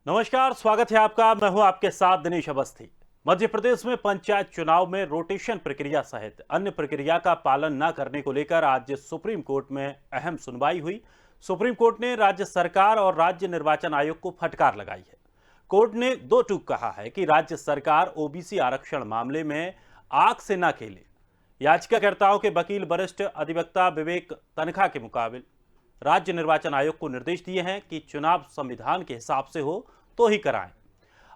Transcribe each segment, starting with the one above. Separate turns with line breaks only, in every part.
नमस्कार, स्वागत है आपका। मैं हूं आपके साथ दिनेश अवस्थी। मध्य प्रदेश में पंचायत चुनाव में रोटेशन प्रक्रिया सहित अन्य प्रक्रिया का पालन न करने को लेकर आज सुप्रीम कोर्ट में अहम सुनवाई हुई। सुप्रीम कोर्ट ने राज्य सरकार और राज्य निर्वाचन आयोग को फटकार लगाई है। कोर्ट ने दो टूक कहा है कि राज्य सरकार ओबीसी आरक्षण मामले में आंख से न खेले। याचिकाकर्ताओं के वकील वरिष्ठ अधिवक्ता विवेक तनखा के मुकाबले राज्य निर्वाचन आयोग को निर्देश दिए हैं कि चुनाव संविधान के हिसाब से हो तो ही कराएं।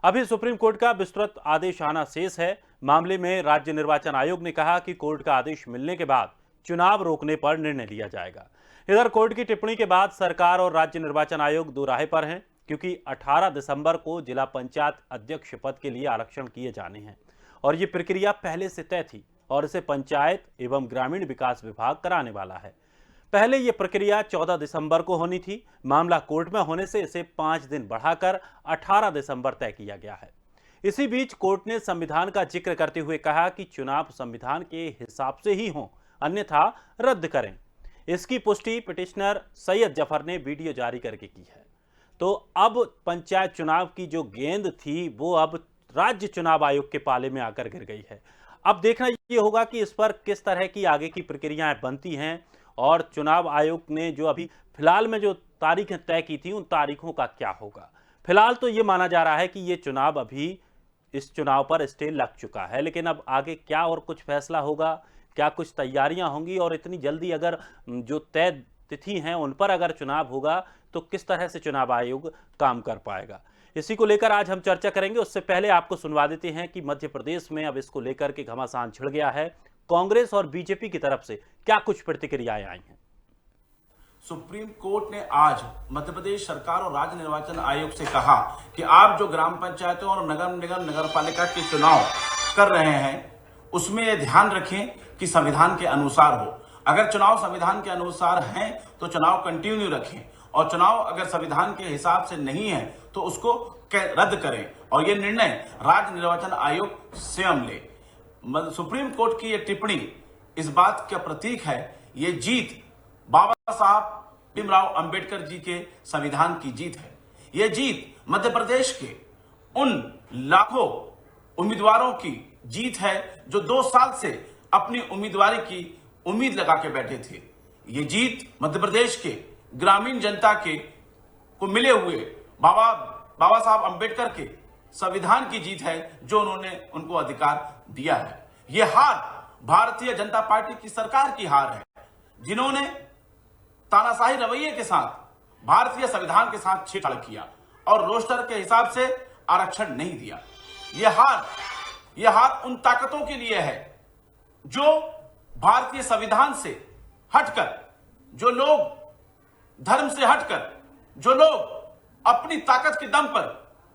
अभी सुप्रीम कोर्ट का विस्तृत आदेश आना शेष है। मामले में राज्य निर्वाचन आयोग ने कहा कि कोर्ट का आदेश मिलने के बाद चुनाव रोकने पर निर्णय लिया जाएगा। इधर कोर्ट की टिप्पणी के बाद सरकार और राज्य निर्वाचन आयोग दो राह पर हैं, क्योंकि 18 दिसंबर को जिला पंचायत अध्यक्ष पद के लिए आरक्षण किए जाने हैं और ये प्रक्रिया पहले से तय थी और इसे पंचायत एवं ग्रामीण विकास विभाग कराने वाला है। पहले यह प्रक्रिया 14 दिसंबर को होनी थी। मामला कोर्ट में होने से इसे 5 दिन बढ़ाकर 18 दिसंबर तय किया गया है। इसी बीच कोर्ट ने संविधान का जिक्र करते हुए कहा कि चुनाव संविधान के हिसाब से ही हों, अन्यथा रद्द करें। इसकी पुष्टि पिटिशनर सैयद जफर ने वीडियो जारी करके की है। तो अब पंचायत चुनाव की जो गेंद थी वो अब राज्य चुनाव आयोग के पाले में आकर गिर गई है। अब देखना यह होगा कि इस पर किस तरह की आगे की प्रक्रियाएं बनती हैं और चुनाव आयोग ने जो अभी फिलहाल में जो तारीखें तय की थी उन तारीखों का क्या होगा। फिलहाल तो ये माना जा रहा है कि ये चुनाव अभी इस चुनाव पर स्टे लग चुका है, लेकिन अब आगे क्या और कुछ फैसला होगा, क्या कुछ तैयारियां होंगी और इतनी जल्दी अगर जो तय तिथि हैं उन पर अगर चुनाव होगा तो किस तरह से चुनाव आयोग काम कर पाएगा, इसी को लेकर आज हम चर्चा करेंगे। उससे पहले आपको सुनवा देते हैं कि मध्य प्रदेश में अब इसको लेकर के घमासान छिड़ गया है। कांग्रेस और बीजेपी की तरफ से क्या कुछ प्रतिक्रियाएं आई हैं।
सुप्रीम कोर्ट ने आज मध्य प्रदेश सरकार और राज्य निर्वाचन आयोग से कहा कि आप जो ग्राम पंचायतों और नगर निगम नगर पालिका के चुनाव कर रहे हैं उसमें यह ध्यान रखें कि संविधान के अनुसार हो। अगर चुनाव संविधान के अनुसार हैं तो चुनाव कंटिन्यू रखें और चुनाव अगर संविधान के हिसाब से नहीं है तो उसको रद्द करें और यह निर्णय राज्य निर्वाचन आयोग स्वयं ले। सुप्रीम कोर्ट की यह टिप्पणी इस बात का प्रतीक है, ये जीत बाबा साहब भीमराव अंबेडकर जी के संविधान की जीत है। यह जीत मध्य प्रदेश के उन लाखों उम्मीदवारों की जीत है जो 2 साल से अपनी उम्मीदवारी की उम्मीद लगा के बैठे थे। ये जीत मध्य प्रदेश के ग्रामीण जनता के को मिले हुए बाबा साहब अंबेडकर के संविधान की जीत है जो उन्होंने उनको अधिकार दिया है। यह हार भारतीय जनता पार्टी की सरकार की हार है, जिन्होंने तानाशाही रवैये के साथ भारतीय संविधान के साथ छेड़छाड़ किया और रोस्टर के हिसाब से आरक्षण नहीं दिया। यह हार उन ताकतों के लिए है जो भारतीय संविधान से हटकर, जो लोग धर्म से हटकर, जो लोग अपनी ताकत के दम पर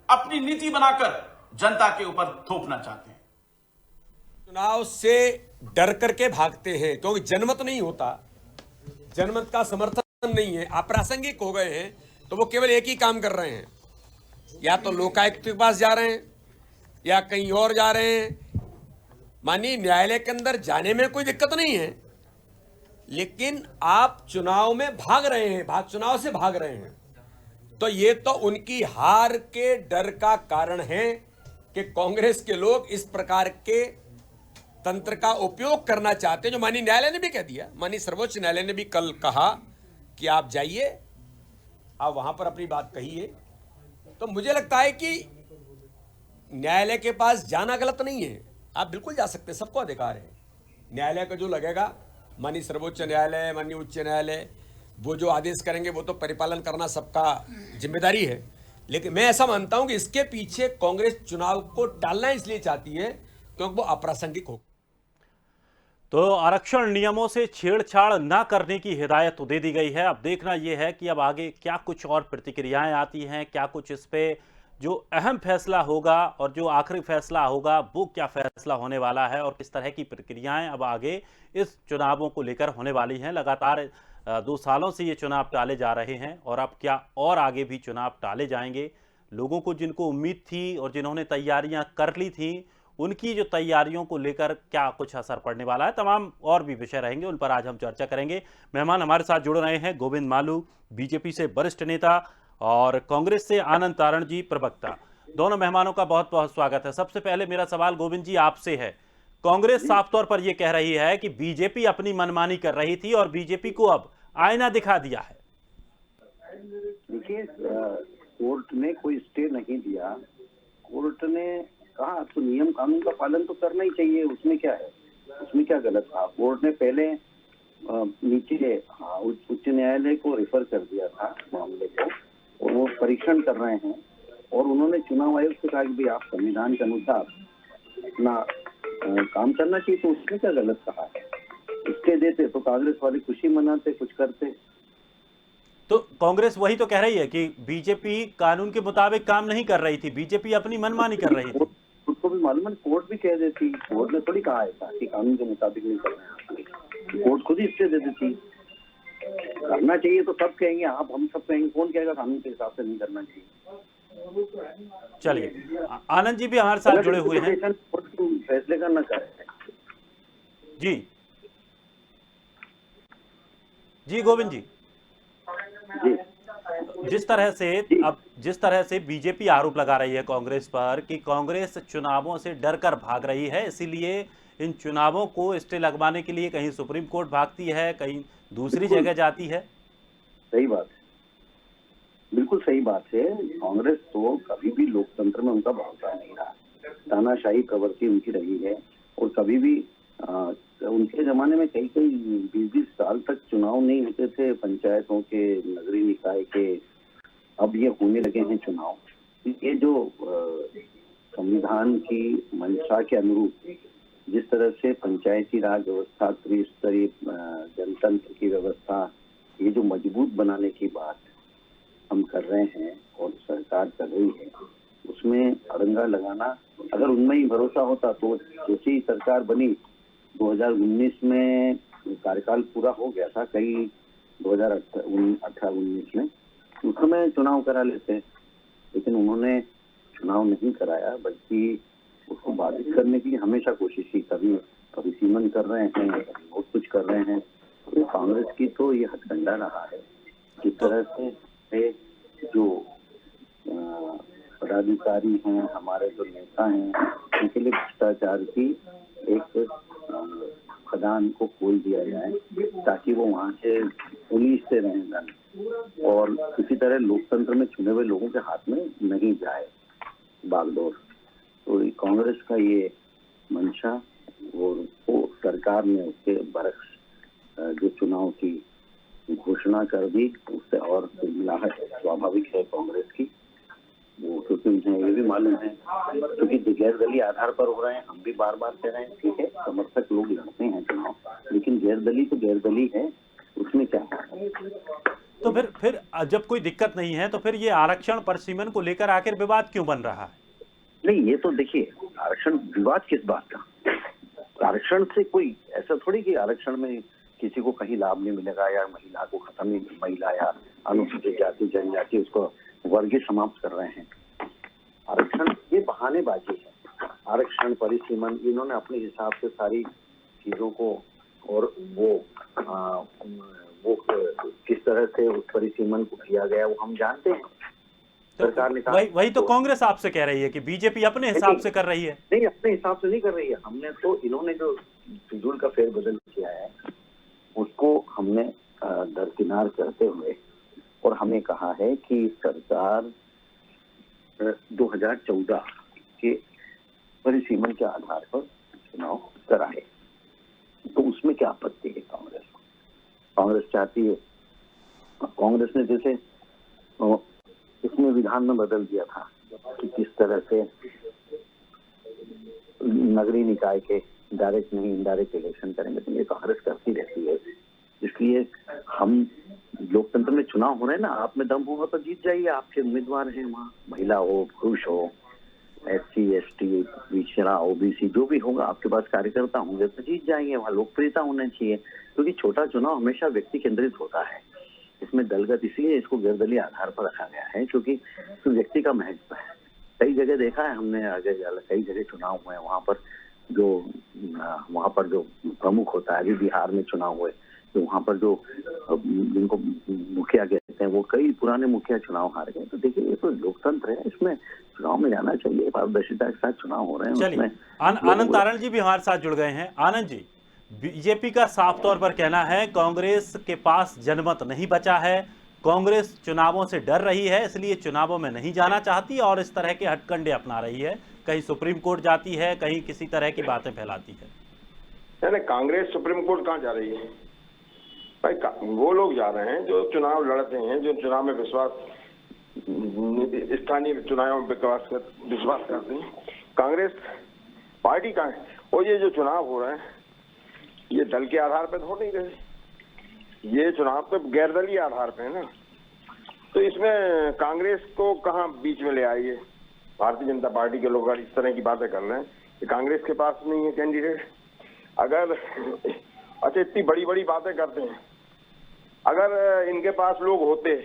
अपनी नीति बनाकर जनता के ऊपर थोपना चाहते हैं।
चुनाव से डर करके भागते हैं क्योंकि जनमत नहीं होता, जनमत का समर्थन नहीं है, अप्रासंगिक हो गए हैं, तो वो केवल एक ही काम कर रहे हैं, या तो लोकायुक्त के पास जा रहे हैं या कहीं और जा रहे हैं। मानिए न्यायालय के अंदर जाने में कोई दिक्कत नहीं है, लेकिन आप चुनाव में भाग रहे हैं, चुनाव से भाग रहे हैं, तो ये तो उनकी हार के डर का कारण है कि कांग्रेस के लोग इस प्रकार के तंत्र का उपयोग करना चाहते हैं, जो माननीय न्यायालय ने भी कह दिया। माननीय सर्वोच्च न्यायालय ने भी कल कहा कि आप जाइए, आप वहां पर अपनी बात कहिए। तो मुझे लगता है कि न्यायालय के पास जाना गलत नहीं है, आप बिल्कुल जा सकते हैं, सबको अधिकार है। न्यायालय का जो लगेगा, माननीय सर्वोच्च न्यायालय, माननीय उच्च न्यायालय, वो जो आदेश करेंगे वो तो परिपालन करना सबका जिम्मेदारी है। लेकिन मैं ऐसा मानता हूं कि इसके पीछे कांग्रेस चुनाव को टालना इसलिए चाहती है क्योंकि वो अप्रासंगिक हो।
तो आरक्षण नियमों से छेड़छाड़ न करने की हिदायत तो दे दी गई है। अब देखना यह है कि अब आगे क्या कुछ और प्रतिक्रियाएं आती हैं, क्या कुछ इस पे जो अहम फैसला होगा और जो आखिरी फैसला होगा वो क्या फैसला होने वाला है और किस तरह की प्रक्रियाएं अब आगे इस चुनावों को लेकर होने वाली हैं। लगातार 2 सालों से ये चुनाव टाले जा रहे हैं और अब क्या और आगे भी चुनाव टाले जाएंगे। लोगों को जिनको उम्मीद थी और जिन्होंने तैयारियां कर ली थी उनकी जो तैयारियों को लेकर क्या कुछ असर पड़ने वाला है, तमाम और भी विषय रहेंगे, उन पर आज हम चर्चा करेंगे। मेहमान हमारे साथ जुड़ रहे हैं गोविंद मालू, बीजेपी से वरिष्ठ नेता, और कांग्रेस से आनंद तारण जी प्रवक्ता। दोनों मेहमानों का बहुत बहुत स्वागत है। सबसे पहले मेरा सवाल गोविंद जी आपसे है। कांग्रेस साफ तौर पर यह कह रही है कि बीजेपी अपनी मनमानी कर रही थी और बीजेपी को अब आईना दिखा दिया है।
देखिए, कोर्ट ने कोई स्टे नहीं दिया। कोर्ट ने कहा तो नियम कानून का पालन तो करना ही चाहिए, उसमें क्या है, उसमें क्या गलत था। कोर्ट ने पहले नीचे उच्च न्यायालय को रेफर कर दिया था मामले को, और वो परीक्षण कर रहे हैं। और उन्होंने चुनाव आयोग से कहा कि भाई आप संविधान के अनुसार अपना काम करना चाहिए, तो उसमें क्या गलत कहा है। स्टे देते तो कांग्रेस वाले खुशी मनाते, कुछ करते।
तो कांग्रेस वही तो कह रही है कि बीजेपी कानून के मुताबिक काम नहीं कर रही थी, बीजेपी अपनी मनमानी कर रही थी।
उसको भी मालूम है, कोर्ट भी कह देती। कोर्ट ने थोड़ी कहा ऐसा कि कानून के मुताबिक नहीं कर रहे हैं। कोर्ट खुद ही स्टे दे देती। करना चाहिए तो सब कहेंगे, आप हम सब कहेंगे, कौन कहेगा कानून के हिसाब से नहीं करना चाहिए।
चलिए, आनंद जी भी हमारे साथ जुड़े हुए हैं।
फैसले का न करे।
जी जी गोविंद जी,
जी,
जिस तरह से बीजेपी आरोप लगा रही है कांग्रेस पर कि कांग्रेस चुनावों से डरकर भाग रही है, इसीलिए इन चुनावों को स्टे लगवाने के लिए कहीं सुप्रीम कोर्ट भागती है, कहीं दूसरी जगह जाती है।
सही बात है, बिल्कुल सही बात है। कांग्रेस तो कभी भी लोकतंत्र में उनका भरोसा नहीं रहा। तानाशाही प्रवृत्ति उनकी रही है, और कभी भी उनके जमाने में कई 20-20 साल तक चुनाव नहीं होते थे, पंचायतों के, नगरीय निकाय के। अब ये होने लगे हैं चुनाव। ये जो संविधान की मंशा के अनुरूप जिस तरह से पंचायती राज व्यवस्था, त्रिस्तरीय जनतंत्र की व्यवस्था, ये जो मजबूत बनाने की बात हम कर रहे हैं और सरकार कर रही है, उसमें अड़ंगा लगाना, अगर उनमें ही भरोसा होता तो जैसी सरकार बनी 2019 में कार्यकाल पूरा हो गया था, कई 2018-19 में, उस समय चुनाव करा लेते। लेकिन उन्होंने चुनाव नहीं कराया, बल्कि उसको बाधित करने की हमेशा कोशिश की। कभी परिसीमन कर रहे हैं, कभी बहुत कुछ कर रहे हैं। तो कांग्रेस की तो ये हथकंडा रहा है। जिस तरह से जो पदाधिकारी हैं, हमारे जो नेता हैं, उनके लिए भ्रष्टाचार की एक खदान को खोल दिया जाए, ताकि वो वहाँ से पुलिस से रहें और किसी तरह लोकतंत्र में चुने हुए लोगों के हाथ में नहीं जाए बागडोर। तो कांग्रेस का ये मंशा, और वो सरकार ने उसके बरक्स जो चुनाव की घोषणा कर दी, उससे और मिलाहट स्वाभाविक है कांग्रेस की। वो क्योंकि उन्हें ये भी मालूम है, क्योंकि गैरदलीय आधार पर हो रहे हैं। हम भी बार बार कह रहे हैं, ठीक है, समर्थक लोग लड़ते हैं चुनाव, लेकिन गैरदलीय तो गैरदलीय है, उसमें क्या है।
तो फिर जब कोई दिक्कत नहीं है, तो फिर ये आरक्षण परिसीमन को लेकर आखिर विवाद क्यों बन रहा है?
नहीं, ये तो देखिए, आरक्षण विवाद किस बात का। आरक्षण से कोई ऐसा थोड़ी कि आरक्षण में किसी को कहीं लाभ नहीं मिलेगा, या महिला को खत्म नहीं, महिला या अनुसूचित जाति जनजाति उसको वर्गीय समाप्त कर रहे हैं। आरक्षण ये बहानेबाजी है। आरक्षण परिसीमन इन्होंने अपने हिसाब से सारी चीजों को, और वो किस तरह से उस परिसीमन को किया गया वो हम जानते हैं। सरकार ने कहा,
वही तो कांग्रेस आपसे कह रही है कि बीजेपी अपने हिसाब से कर रही है।
नहीं, अपने हिसाब से नहीं कर रही है। हमने तो, इन्होंने जो फिजूल का फेरबदल किया है उसको हमने दरकिनार करते हुए, और हमें कहा है कि सरकार 2014 के परिसीमन के आधार पर चुनाव कराए। तो उसमें क्या आपत्ति है कांग्रेस को? कांग्रेस चाहती है, कांग्रेस ने जैसे इसमें विधान में बदल दिया था कि किस तरह से नगरीय निकाय के डायरेक्ट नहीं इनडायरेक्ट इलेक्शन करेंगे, तो ये कांग्रेस करती रहती है। इसलिए हम लोकतंत्र में चुनाव हो रहे हैं ना, आप में दम होगा तो जीत जाइए, आपके उम्मीदवार हैं वहाँ, महिला हो, पुरुष हो, SC ST, पिछड़ा, OBC, जो भी होगा, आपके पास कार्यकर्ता होंगे तो जीत जाएंगे। वहाँ लोकप्रियता होना चाहिए, क्योंकि छोटा चुनाव हमेशा व्यक्ति केंद्रित होता है। इसमें दलगत इसलिए इसको गैरदलीय आधार पर रखा गया है, क्योंकि तो व्यक्ति का महत्व है। कई जगह देखा है हमने, आगे कई जगह चुनाव हुए, वहाँ पर जो प्रमुख होता है, अभी बिहार में चुनाव हुए, तो वहां पर जो जिनको मुखिया कहते हैं वो कई पुराने मुखिया चुनाव हार गए। तो देखिए ये तो लोकतंत्र है, इसमें चुनाव में जाना चाहिए, पारदर्शिता के साथ चुनाव हो रहे हैं।
चलिए,
उसमें
आनंद तारण जी भी हमारे साथ जुड़ गए हैं। आनंद जी, बीजेपी का साफ तौर पर कहना है कांग्रेस के पास जनमत नहीं बचा है, कांग्रेस चुनावों से डर रही है, इसलिए चुनावों में नहीं जाना चाहती और इस तरह के हथकंडे अपना रही है, कहीं सुप्रीम कोर्ट जाती है, कहीं किसी तरह की बातें फैलाती है।
नहीं, कांग्रेस सुप्रीम कोर्ट कहाँ जा रही है भाई? वो लोग जा रहे हैं जो चुनाव लड़ते हैं, जो चुनाव में विश्वास, स्थानीय चुनावों में विश्वास करते हैं। कांग्रेस पार्टी कहाँ है? और ये जो चुनाव हो रहे हैं ये दल के आधार पर हो नहीं रहे, ये चुनाव तो गैर दलीय आधार पे है ना। तो इसमें कांग्रेस को कहाँ बीच में ले आइए? भारतीय जनता पार्टी के लोग इस तरह की बातें कर रहे हैं कि कांग्रेस के पास नहीं है कैंडिडेट। अगर अच्छा इतनी बड़ी बड़ी बातें करते हैं, अगर इनके पास लोग होते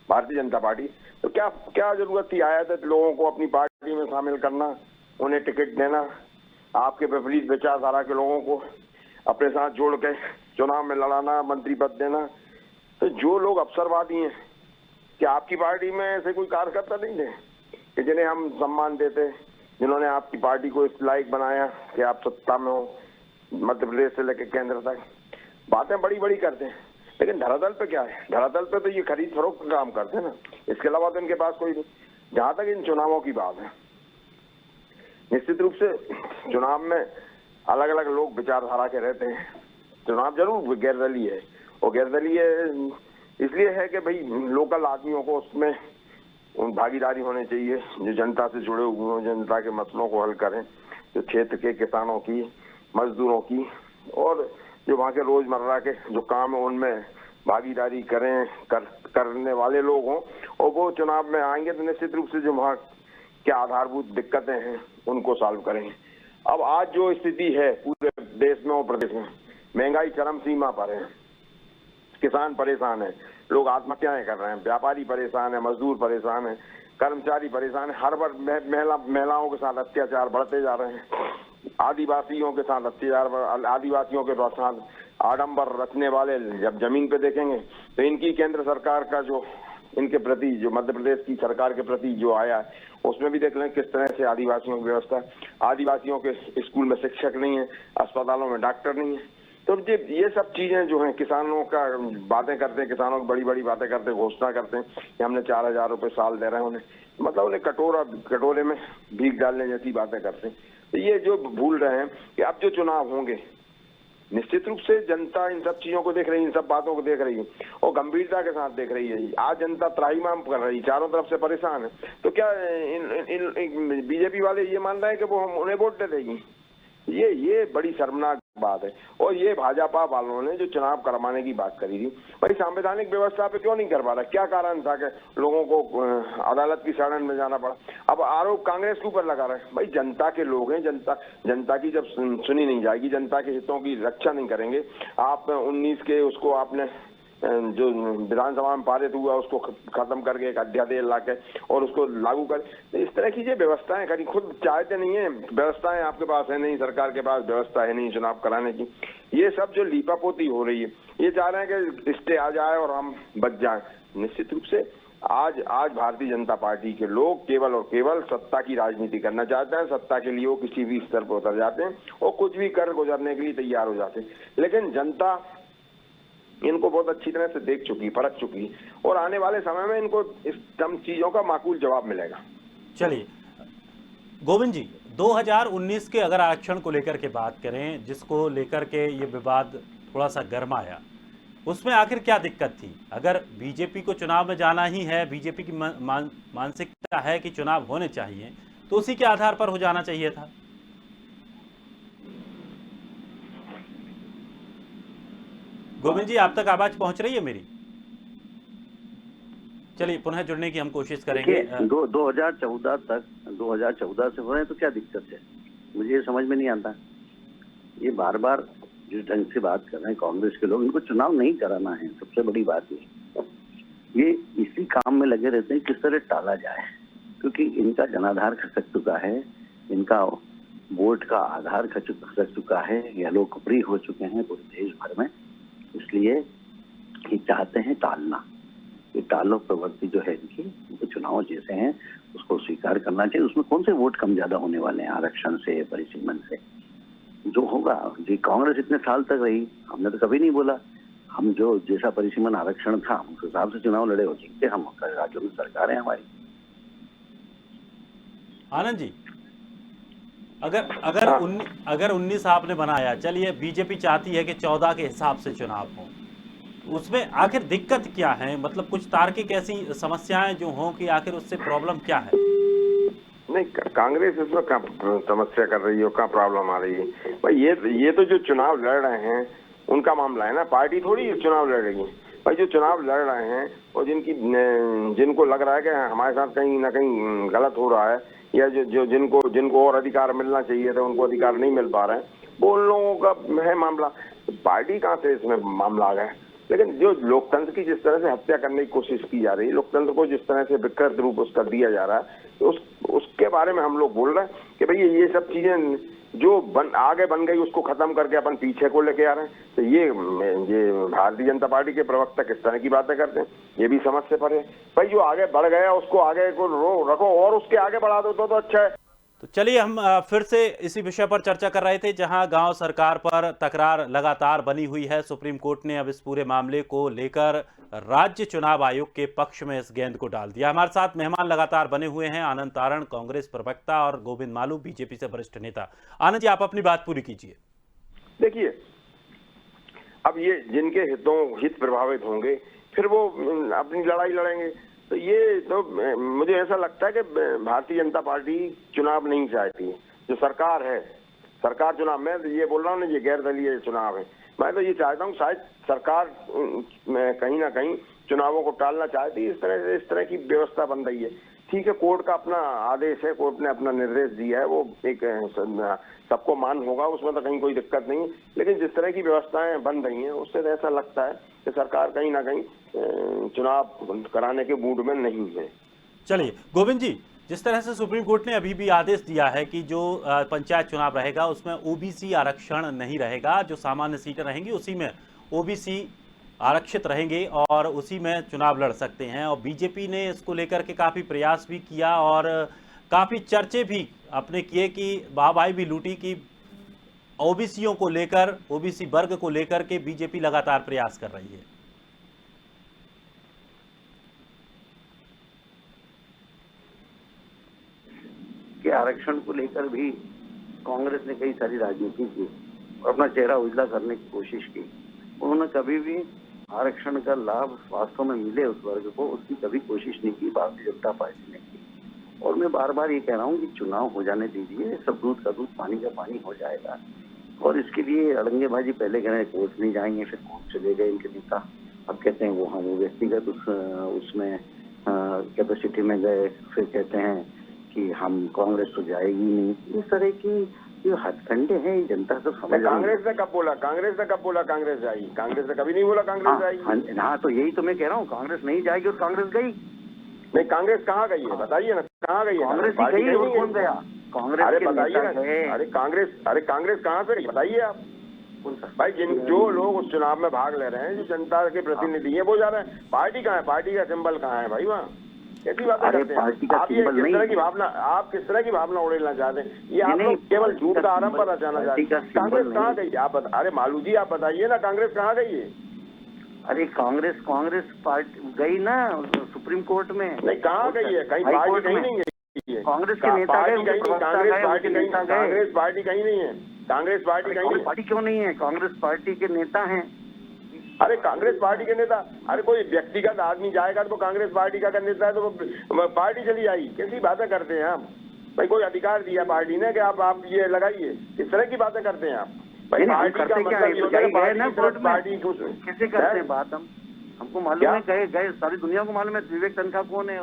भारतीय जनता पार्टी तो क्या क्या जरूरत थी आयात लोगों को अपनी पार्टी में शामिल करना, उन्हें टिकट देना, आपके विपरीत विचारधारा के लोगों को अपने साथ जोड़ के चुनाव में लड़ाना, मंत्री पद देना। तो जो लोग अवसरवादी हैं, क्या आपकी पार्टी में ऐसे कोई कार्यकर्ता नहीं थे कि जिन्हें हम सम्मान देते, जिन्होंने आपकी पार्टी को इस लायक बनाया कि आप सत्ता में हो, मध्य प्रदेश से लेकर केंद्र तक? बातें बड़ी बड़ी करते हैं, लेकिन धरातल पे क्या है? धरातल पे तो ये खरीद फरोख्त का काम करते हैं ना, इसके अलावा तो इनके पास कोई नहीं। जहां तक इन चुनावों की बात है, निश्चित रूप से चुनाव में अलग अलग लोग विचारधारा के रहते हैं। चुनाव जरूर गैरदलीय है, और गैरदलीय इसलिए है कि भाई लोकल आदमियों को उसमें भागीदारी होनी चाहिए, जो जनता से जुड़े हुए हों, जनता के मसलों को हल करें, जो क्षेत्र के किसानों की, मजदूरों की और जो वहाँ के रोजमर्रा के जो काम है उनमें भागीदारी करने वाले लोग हों, और वो चुनाव में आएंगे तो निश्चित रूप से जो वहाँ क्या आधारभूत दिक्कतें हैं उनको सॉल्व करेंगे। अब आज जो स्थिति है पूरे देश में और प्रदेश में, महंगाई चरम सीमा पर है, किसान परेशान है, लोग आत्महत्याएं कर रहे हैं, व्यापारी परेशान है, मजदूर परेशान है, कर्मचारी परेशान है, हर बार महिलाओं के साथ अत्याचार बढ़ते जा रहे हैं, आदिवासियों के साथ अत्याचार, आदिवासियों के साथ आडंबर रचने वाले जब जमीन पे देखेंगे तो इनकी केंद्र सरकार का जो इनके प्रति जो मध्य प्रदेश की सरकार के प्रति जो आया है उसमें भी देख लें किस तरह से आदिवासियों की व्यवस्था, आदिवासियों के स्कूल में शिक्षक नहीं है, अस्पतालों में डॉक्टर नहीं है। तो ये सब चीजें जो हैं, किसानों का बातें करते हैं, किसानों की बड़ी बड़ी बातें करते हैं, घोषणा करते हैं कि हमने 4,000 रुपए साल दे रहे हैं उन्हें, मतलब उन्हें कटोरे में भीख डालने जैसी बातें करते हैं। तो ये जो भूल रहे हैं कि अब जो चुनाव होंगे निश्चित रूप से जनता इन सब चीजों को देख रही है, इन सब बातों को देख रही है और गंभीरता के साथ देख रही है। आज जनता त्राहिमाम कर रही है, चारों तरफ से परेशान है। तो क्या इन बीजेपी वाले ये मान रहे हैं कि वो हम उन्हें वोट दे देंगे? ये बड़ी शर्मनाक बात है। और ये भाजपा वालों ने जो चुनाव करवाने की बात करी थी, भाई संवैधानिक व्यवस्था पे क्यों नहीं करवा रहा? क्या कारण था कि लोगों को अदालत की शरण में जाना पड़ा? अब आरोप कांग्रेस के ऊपर लगा रहे हैं। भाई जनता के लोग हैं, जनता की जब सुनी नहीं जाएगी, जनता के हितों की रक्षा नहीं करेंगे, आप 19 के उसको आपने जो विधानसभा में पारित हुआ उसको खत्म करके एक अध्यादेश लाके और उसको लागू कर, इस तरह की जो व्यवस्थाएं करी, खुद चाहते नहीं है, व्यवस्थाएं आपके पास है नहीं, सरकार के पास व्यवस्था है नहीं चुनाव कराने की। ये सब जो लीपापोती हो रही है, ये चाह रहे हैं कि स्टे आ जाए और हम बच जाएं। निश्चित रूप से आज भारतीय जनता पार्टी के लोग केवल और केवल सत्ता की राजनीति करना चाहते हैं। सत्ता के लिए वो किसी भी स्तर पर उतर जाते हैं और कुछ भी कर गुजरने के लिए तैयार हो जाते हैं, लेकिन जनता इनको बहुत अच्छी तरह से देख चुकी, परख चुकी, और आने वाले समय में इनको इस तमाम चीजों का माकूल जवाब मिलेगा।
चलिए गोविंद जी, 2019 के अगर आरक्षण को लेकर के बात करें, जिसको लेकर के ये विवाद थोड़ा सा गर्माया, उसमें आखिर क्या दिक्कत थी? अगर बीजेपी को चुनाव में जाना ही है, बीजेपी की मानसिकता है कि चुनाव होने चाहिए, तो उसी के आधार पर हो जाना चाहिए था। गोविंद जी, आप तक आवाज पहुंच रही है मेरी? चलिए पुनः जुड़ने की हम कोशिश करेंगे।
2014 से हो रहे हैं तो क्या दिक्कत है? मुझे ये समझ में नहीं आता। ये बार बार जिस ढंग से बात कर रहे हैं कांग्रेस के लोग, इनको चुनाव नहीं कराना है, सबसे बड़ी बात ये इसी काम में लगे रहते हैं किस तरह टाला जाए, क्योंकि इनका जनाधार खसक चुका है, इनका वोट का आधार खसक चुका है, ये लोकप्रिय हो चुके हैं पूरे देश भर में। इसलिए ये चाहते हैं टालना। ये टालो प्रवृत्ति जो है इनकी, वो चुनाव जैसे हैं उसको स्वीकार करना चाहिए। उसमें कौन से वोट कम ज्यादा होने वाले हैं आरक्षण से, परिसीमन से? जो होगा जी, कांग्रेस इतने साल तक रही, हमने तो कभी नहीं बोला। हम जो जैसा परिसीमन आरक्षण था उस हिसाब से चुनाव लड़े, हो जीतते हम, राज्यों में सरकार है हमारी।
आनंद जी, अगर 19 आपने बनाया, चलिए बीजेपी चाहती है कि 14 के हिसाब से चुनाव हो, उसमें आखिर दिक्कत क्या है? मतलब कुछ तार्किक ऐसी समस्याएं जो हों कि आखिर उससे प्रॉब्लम क्या है?
नहीं, कांग्रेस इसमें कहाँ समस्या कर रही है, कहाँ प्रॉब्लम आ रही है भाई? ये तो जो चुनाव लड़ रहे हैं उनका मामला है ना, पार्टी थोड़ी चुनाव लड़ रही है भाई। जो चुनाव लड़ रहे हैं और जिनको लग रहा है कि हमारे साथ कहीं ना कहीं गलत हो रहा है, या जो जिनको और अधिकार मिलना चाहिए था उनको अधिकार नहीं मिल पा रहे हैं, वो उन लोगों का है मामला। पार्टी कहाँ से इसमें मामला आ गया? लेकिन जो लोकतंत्र की जिस तरह से हत्या करने की कोशिश की जा रही है, लोकतंत्र को जिस तरह से विकृत रूप उसका दिया जा रहा है, तो उसके बारे में हम लोग बोल रहे हैं कि भाई ये सब चीजें जो आगे बन गई उसको खत्म करके अपन पीछे को लेके आ रहे हैं। तो ये भारतीय जनता पार्टी के प्रवक्ता किस तरह की बातें करते हैं, ये भी समझ से परे। भाई जो आगे बढ़ गया उसको आगे को रखो और उसके आगे बढ़ा दो तो अच्छा है।
तो चलिए हम फिर से इसी विषय पर चर्चा कर रहे थे, जहां गांव सरकार पर तकरार लगातार बनी हुई है। सुप्रीम कोर्ट ने अब इस पूरे मामले को लेकर राज्य चुनाव आयोग के पक्ष में इस गेंद को डाल दिया। हमारे साथ मेहमान लगातार बने हुए हैं आनंद तारण, कांग्रेस प्रवक्ता, और गोविंद मालू, बीजेपी से वरिष्ठ नेता। आनंद जी, आप अपनी बात पूरी कीजिए।
देखिए, अब ये जिनके हित प्रभावित होंगे फिर वो अपनी लड़ाई लड़ेंगे। तो ये तो मुझे ऐसा लगता है कि भारतीय जनता पार्टी चुनाव नहीं चाहती है। जो सरकार है, सरकार चुनाव, मैं ये बोल रहा हूँ ना, ये गैर दलीय चुनाव है। मैं तो ये चाहता हूँ शायद सरकार कहीं ना कहीं चुनावों को टालना चाहती है। इस तरह की व्यवस्था बन रही है। ठीक है, कोर्ट का अपना आदेश है, कोर्ट ने अपना निर्देश दिया है, वो एक सबको मान होगा, उसमें तो कहीं कोई दिक्कत नहीं है। लेकिन जिस तरह की व्यवस्थाएं बन रही हैं उससे तो ऐसा लगता है कि सरकार कहीं ना कहीं चुनाव कराने के मूड में नहीं है।
चलिए गोविंद जी, जिस तरह से सुप्रीम कोर्ट ने अभी भी आदेश दिया है कि जो पंचायत चुनाव रहेगा उसमें ओबीसी आरक्षण नहीं रहेगा, जो सामान्य सीटें रहेंगी उसी में ओबीसी आरक्षित रहेंगे और उसी में चुनाव लड़ सकते हैं, और बीजेपी ने इसको लेकर के काफ़ी प्रयास भी किया और काफ़ी चर्चे भी अपने किए कि वाहवाही भी लूटी कि ओबीसीयों को लेकर, ओबीसी वर्ग को लेकर के बीजेपी लगातार प्रयास कर रही है।
के आरक्षण को लेकर भी कांग्रेस ने कई सारी राजनीति की और अपना चेहरा उजला करने की कोशिश की। उन्होंने कभी भी आरक्षण का लाभ वास्तव में मिले उस वर्ग को, उसकी कभी कोशिश नहीं की भारतीय जनता पार्टी ने की। और मैं बार बार ये कह रहा हूँ कि चुनाव हो जाने दीजिए, सब दूध का दूध पानी का पानी हो जाएगा। और इसके लिए अड़ंगेबाजी, पहले कह रहे हैं कोर्ट नहीं जाएंगे, फिर कोर्ट चले गए इनके नेता, अब कहते हैं वो व्यक्तिगत उसमें कैपेसिटी में गए, फिर कहते हैं कि हम कांग्रेस तो जाएगी नहीं। इस तरह की जो हथकंडे हैं जनता सब समझ।
कांग्रेस ने कब बोला कांग्रेस जाएगी? कांग्रेस ने कभी नहीं बोला कांग्रेस जाएगी।
हाँ, तो यही तो मैं कह रहा हूँ, कांग्रेस नहीं जाएगी और कांग्रेस गई।
नहीं, कांग्रेस कहाँ गई है बताइए ना, कहाँ गई है?
कांग्रेस ही गई और कौन गया? कांग्रेस।
अरे बताइए ना, अरे कांग्रेस कहाँ से गई बताइए आप भाई। जो लोग उस चुनाव में भाग ले रहे हैं, जो जनता के प्रतिनिधि है, वो जा रहे हैं। पार्टी कहाँ है? पार्टी का सिंबल कहाँ है भाई वहाँ? कैसी बात करते हैं आप? ये किस तरह की भावना, आप किस तरह की भावना उड़ेलना चाहते हैं? ये आप लोग केवल झूठ का आरंभ पर रचाना चाहते हैं। कांग्रेस कहाँ गई? आप अरे मालू जी आप बताइए ना, कांग्रेस कहाँ गई है?
अरे कांग्रेस पार्टी गई ना सुप्रीम कोर्ट में।
नहीं, कहाँ गई है? कहीं पार्टी कहीं नहीं गई है।
कांग्रेस के नेता गए,
कांग्रेस पार्टी कहीं नहीं है। कांग्रेस पार्टी कहीं
पार्टी क्यों नहीं है? कांग्रेस पार्टी के नेता हैं।
अरे कांग्रेस पार्टी के नेता, अरे कोई व्यक्तिगत आदमी जाएगा तो कांग्रेस पार्टी का नेता है तो पार्टी चली जाएगी? कैसी बातें करते हैं आप भाई? कोई अधिकार दिया पार्टी ने कि आप ये लगाइए? किस तरह की बातें करते हैं आप भाई? पार्टी का मतलब ये होता है पार्टी
कैसे करते हैं बात? हमको मालूम है, गए सारी दुनिया को मालूम है विवेक तनखा कौन है।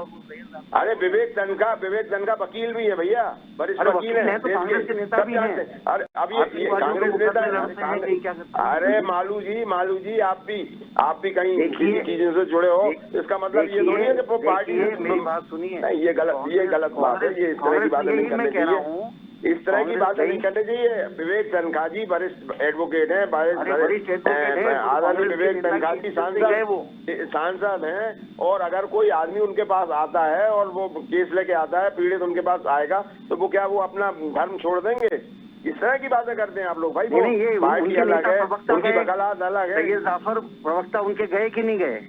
अरे विवेक तनखा वकील भी है भैया, वरिष्ठ वकील है,
तो कांग्रेस के नेता भी हैं।
अरे अब ये कांग्रेस नेता है। अरे मालू जी आप भी कहीं किसी चीजों से जुड़े हो, इसका मतलब ये थोड़ी है कि पार्टी।
मेरी बात सुनिए,
ये गलत बात है, ये इस तरह की बातें नहीं करनी चाहिए। इस तरह की बातें नहीं करनी चाहिए। विवेक तनखा जी वरिष्ठ एडवोकेट हैं, आदरणीय विवेक तनखा जी सांसद हैं, और अगर कोई आदमी उनके पास आता है और वो केस लेके आता है, पीड़ित उनके पास आएगा, तो वो क्या वो अपना धर्म छोड़ देंगे? इस तरह की बातें करते हैं आप लोग भाई।
नहीं,
पार्टी अलग है, उनकी वकालत अलग है।
सैयद जाफर प्रवक्ता उनके गए कि नहीं गए?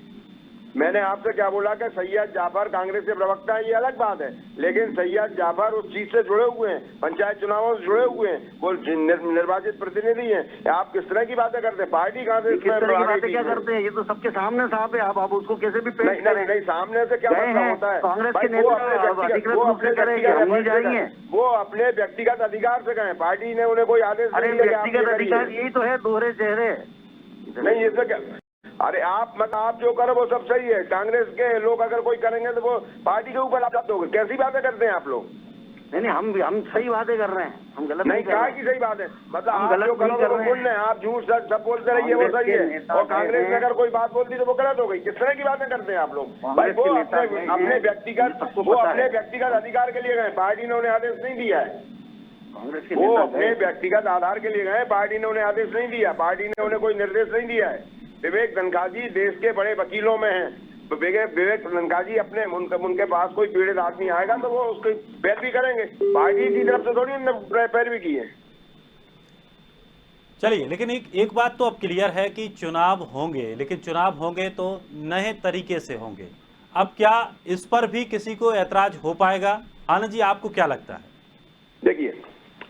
मैंने आपसे क्या बोला कि सैयद जाफर कांग्रेस के प्रवक्ता है, ये अलग बात है, लेकिन सैयद जाफर उस चीज से जुड़े हुए हैं, पंचायत चुनावों से जुड़े हुए हैं, वो निर्वाचित प्रतिनिधि हैं। आप किस तरह की बातें करते हैं? पार्टी कहाँ से
क्या करते हैं? ये तो सबके सामने साहब है, आप उसको कैसे भी पेश करें।
नहीं, सामने से क्या मतलब होता है?
कांग्रेस के नेता
वो अपने व्यक्तिगत अधिकार से गए, पार्टी ने उन्हें कोई आदेश नहीं दिया।
व्यक्तिगत अधिकार यही तो है, दोहरे चेहरे।
नहीं, ये तो क्या, अरे आप जो करो वो सब सही है। कांग्रेस के लोग अगर कोई करेंगे तो वो पार्टी के ऊपर आप दोगे। कैसी बातें करते हैं आप लोग?
नहीं, हम सही बातें कर रहे हैं, हम गलत
नहीं। कहा कि सही बात है, मतलब आप जो करोगे वो पुण्य है, आप झूठ सच सब बोलते रहिए, वो सही है। और कांग्रेस ने अगर कोई बात बोल दी तो वो गलत हो गई। किस तरह की बातें करते हैं आप लोग भाई? वो अपने व्यक्तिगत अधिकार के लिए गए, पार्टी ने उन्हें आदेश नहीं दिया है। वो अपने व्यक्तिगत आधार के लिए गए, पार्टी ने उन्हें आदेश नहीं दिया, पार्टी ने उन्हें कोई निर्देश नहीं दिया है। विवेक तनखा जी देश के बड़े वकीलों में हैं। विवेक तनखा जी अपने उनके पास कोई पीड़ित आदमी आएगा तो वो उसकी पैरवी करेंगे, पार्टी की तरफ से थोड़ी उन्होंने पैरवी की है।
चलिए, लेकिन एक बात तो अब क्लियर है कि चुनाव होंगे, लेकिन चुनाव होंगे तो नए तरीके से होंगे। अब क्या इस पर भी किसी को ऐतराज हो पाएगा? आनंद जी, आपको क्या लगता है?
देखिए,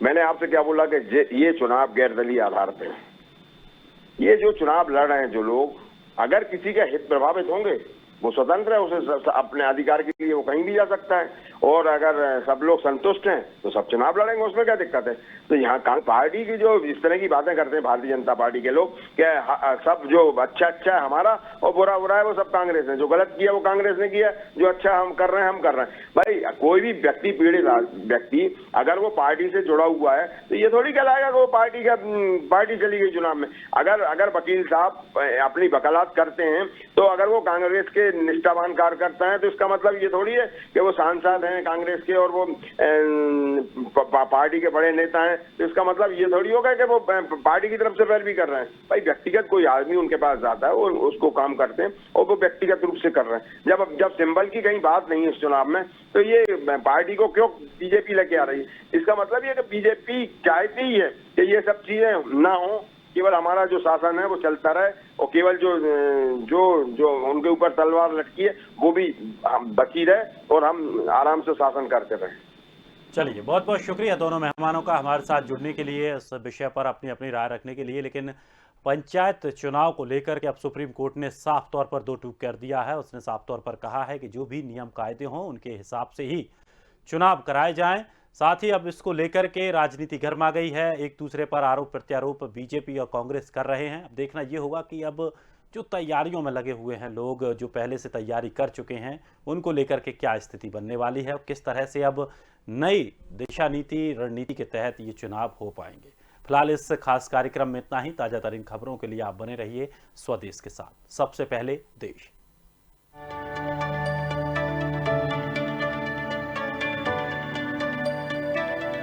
मैंने आपसे क्या बोला कि ये चुनाव गैरदलीय आधार पे, ये जो चुनाव लड़ रहे हैं जो लोग, अगर किसी के हित प्रभावित होंगे वो स्वतंत्र है, उसे अपने अधिकार के लिए वो कहीं भी जा सकता है। और अगर सब लोग संतुष्ट हैं तो सब चुनाव लड़ेंगे, उसमें क्या दिक्कत है? तो यहाँ पार्टी की जो इस तरह की बातें करते हैं भारतीय जनता पार्टी के लोग, क्या सब जो अच्छा है हमारा और बुरा बुरा है वो सब कांग्रेस है, जो गलत किया वो कांग्रेस ने किया, जो अच्छा हम कर रहे हैं हम कर रहे हैं। भाई कोई भी व्यक्ति, पीड़ित व्यक्ति अगर वो पार्टी से जुड़ा हुआ है तो ये थोड़ी कहलाएगा कि वो पार्टी चली गई चुनाव में। अगर वकील साहब अपनी वकालत करते हैं तो अगर वो कांग्रेस के निष्ठावान कार्यकर्ता हैं तो इसका मतलब ये थोड़ी है कि वो सांसद हैं कांग्रेस के और वो पार्टी के बड़े नेता हैं, तो इसका मतलब ये थोड़ी होगा कि वो पार्टी की तरफ से पैरवी कर रहे हैं। भाई व्यक्तिगत कोई आदमी उनके पास जाता है और उसको काम करते हैं और वो व्यक्तिगत रूप से कर रहे हैं। जब सिंबल की कहीं बात नहीं है इस चुनाव में, तो ये पार्टी को क्यों बीजेपी लेके आ रही है? इसका मतलब ये कि बीजेपी चाहती ही है कि ये सब चीजें ना हो, केवल हमारा जो शासन है वो चलता रहे और केवल जो उनके ऊपर तलवार लटकी है वो भी हम बची रहे और हम आराम से शासन करते रहे।
चलिए, बहुत बहुत शुक्रिया दोनों मेहमानों का हमारे साथ जुड़ने के लिए, इस विषय पर अपनी अपनी राय रखने के लिए। लेकिन पंचायत चुनाव को लेकर के अब सुप्रीम कोर्ट ने साफ तौर पर दो टूक कर दिया है। उसने साफ तौर पर कहा है कि जो भी नियम कायदे हों उनके हिसाब से ही चुनाव कराए जाएं। साथ ही अब इसको लेकर के राजनीति गर्मा गई है, एक दूसरे पर आरोप प्रत्यारोप बीजेपी और कांग्रेस कर रहे हैं। अब देखना ये होगा कि अब जो तैयारियों में लगे हुए हैं लोग, जो पहले से तैयारी कर चुके हैं, उनको लेकर के क्या स्थिति बनने वाली है और किस तरह से अब नई दिशा नीति रणनीति के तहत ये चुनाव हो पाएंगे। फिलहाल इस खास कार्यक्रम में इतना ही। ताजा तरीन खबरों के लिए आप बने रहिए स्वदेश के साथ। सबसे पहले देश।